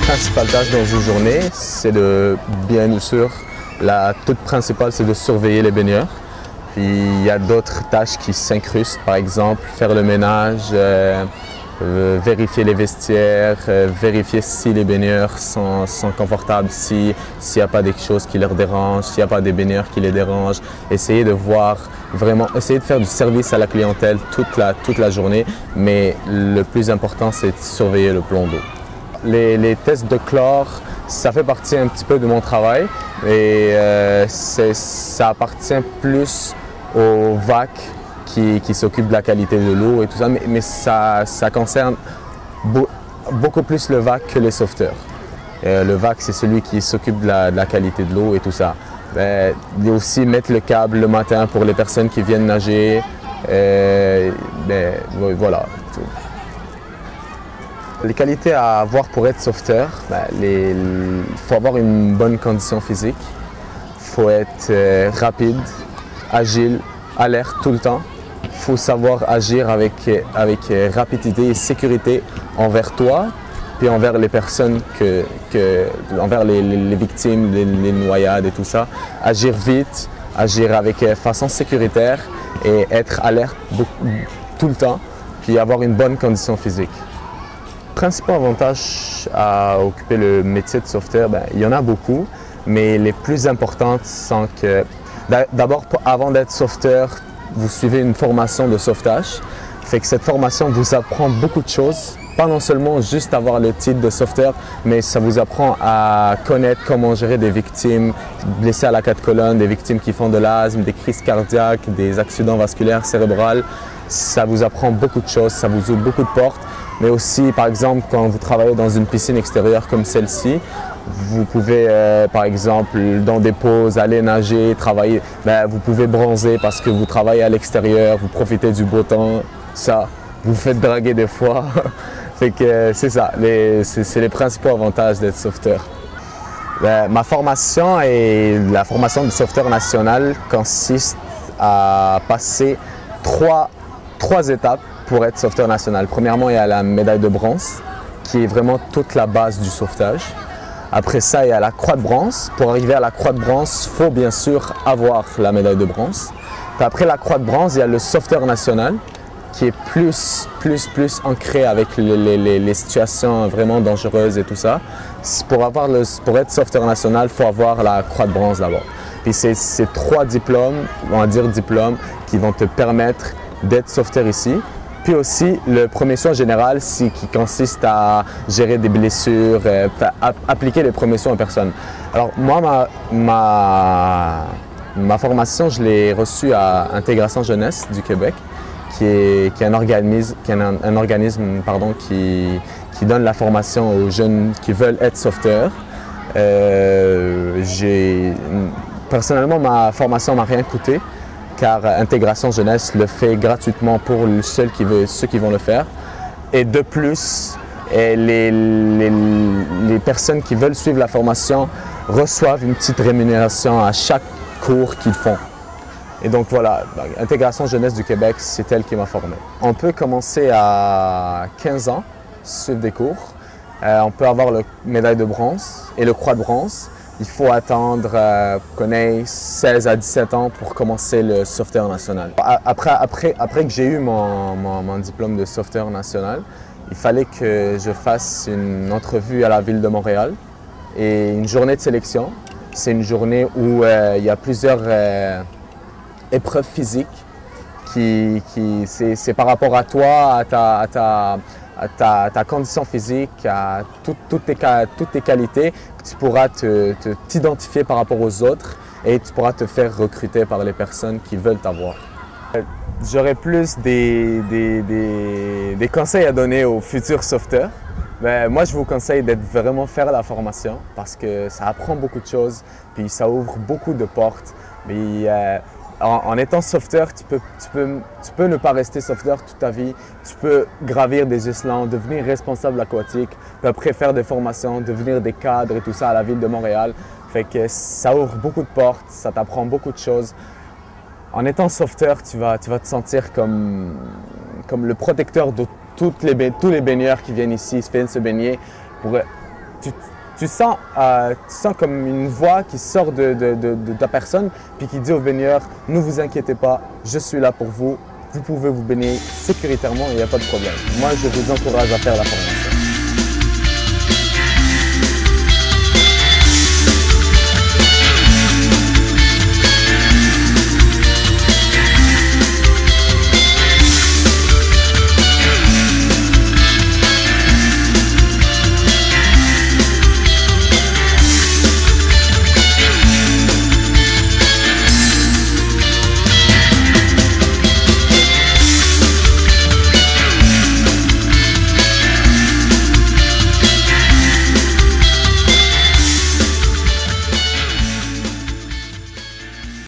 principales tâches dans une journée, c'est de, bien sûr, la toute principale, c'est de surveiller les baigneurs. Puis il y a d'autres tâches qui s'incrustent, par exemple faire le ménage, vérifier les vestiaires, vérifier si les baigneurs sont confortables, s'il n'y a pas des choses qui leur dérangent, s'il n'y a pas des baigneurs qui les dérangent. Essayer de voir vraiment, essayer de faire du service à la clientèle toute la journée, mais le plus important, c'est de surveiller le plan d'eau. Les tests de chlore, ça fait partie un petit peu de mon travail et ça appartient plus au VAC qui s'occupe de la qualité de l'eau et tout ça, mais ça concerne beaucoup plus le VAC que les sauveteurs. Le VAC, c'est celui qui s'occupe de la qualité de l'eau et tout ça. Il y a aussi mettre le câble le matin pour les personnes qui viennent nager. Voilà. Les qualités à avoir pour être sauveteur, il faut avoir une bonne condition physique, il faut être rapide, agile, alerte tout le temps. Il faut savoir agir avec rapidité et sécurité envers toi, puis envers les personnes, envers les victimes, les noyades et tout ça. Agir vite, agir avec façon sécuritaire et être alerte tout le temps, puis avoir une bonne condition physique. Le principal avantage à occuper le métier de sauveteur, il y en a beaucoup, mais les plus importantes sont que, d'abord, avant d'être sauveteur, vous suivez une formation de sauvetage. Fait que cette formation vous apprend beaucoup de choses, pas non seulement juste avoir le titre de sauveteur, mais ça vous apprend à connaître comment gérer des victimes blessées à la 4 colonnes, des victimes qui font de l'asthme, des crises cardiaques, des accidents vasculaires cérébraux. Ça vous apprend beaucoup de choses, ça vous ouvre beaucoup de portes. Mais aussi, par exemple, quand vous travaillez dans une piscine extérieure comme celle-ci, vous pouvez, par exemple, dans des pauses, aller nager, travailler. Vous pouvez bronzer parce que vous travaillez à l'extérieur, vous profitez du beau temps, ça, vous faites draguer des fois. Fait que c'est ça, c'est les principaux avantages d'être sauveteur. Ma formation et la formation de sauveteur national consiste à passer trois étapes pour être sauveteur national. Premièrement, il y a la médaille de bronze, qui est vraiment toute la base du sauvetage. Après ça, il y a la croix de bronze. Pour arriver à la croix de bronze, il faut bien sûr avoir la médaille de bronze. Puis après la croix de bronze, il y a le sauveteur national, qui est plus ancré avec les situations vraiment dangereuses et tout ça. Pour être sauveteur national, il faut avoir la croix de bronze d'abord. Puis c'est ces 3 diplômes, on va dire diplômes, qui vont te permettre d'être sauveteur ici. Puis aussi le premier soin général qui consiste à gérer des blessures, appliquer les premiers soins aux personnes. Alors moi, ma formation, je l'ai reçue à Intégration Jeunesse du Québec, qui est un organisme qui donne la formation aux jeunes qui veulent être sauveteurs. Personnellement, ma formation m'a rien coûté, car Intégration Jeunesse le fait gratuitement pour ceux qui vont le faire. Et de plus, les personnes qui veulent suivre la formation reçoivent une petite rémunération à chaque cours qu'ils font. Et donc voilà, Intégration Jeunesse du Québec, c'est elle qui m'a formé. On peut commencer à 15 ans, suivre des cours. On peut avoir la médaille de bronze et le croix de bronze. Il faut attendre 16 à 17 ans pour commencer le sauveteur national. Après que j'ai eu mon diplôme de sauveteur national, il fallait que je fasse une entrevue à la ville de Montréal et une journée de sélection. C'est une journée où il y a plusieurs épreuves physiques. C'est par rapport à toi, à ta condition physique, à toutes tes qualités, que tu pourras t'identifier par rapport aux autres et tu pourras te faire recruter par les personnes qui veulent t'avoir. J'aurais plus des conseils à donner aux futurs sauveteurs. Moi, je vous conseille de vraiment faire la formation parce que ça apprend beaucoup de choses, puis ça ouvre beaucoup de portes. En étant sauveteur, tu peux ne pas rester sauveteur toute ta vie. Tu peux gravir des échelons, devenir responsable aquatique, puis après faire des formations, devenir des cadres et tout ça à la ville de Montréal. Fait que ça ouvre beaucoup de portes, ça t'apprend beaucoup de choses. En étant sauveteur, tu vas te sentir comme le protecteur de tous les baigneurs qui viennent ici, viennent se baigner. tu sens comme une voix qui sort de ta personne puis qui dit aux baigneurs, ne vous inquiétez pas, je suis là pour vous, vous pouvez vous baigner sécuritairement et il n'y a pas de problème. Moi, je vous encourage à faire la formation.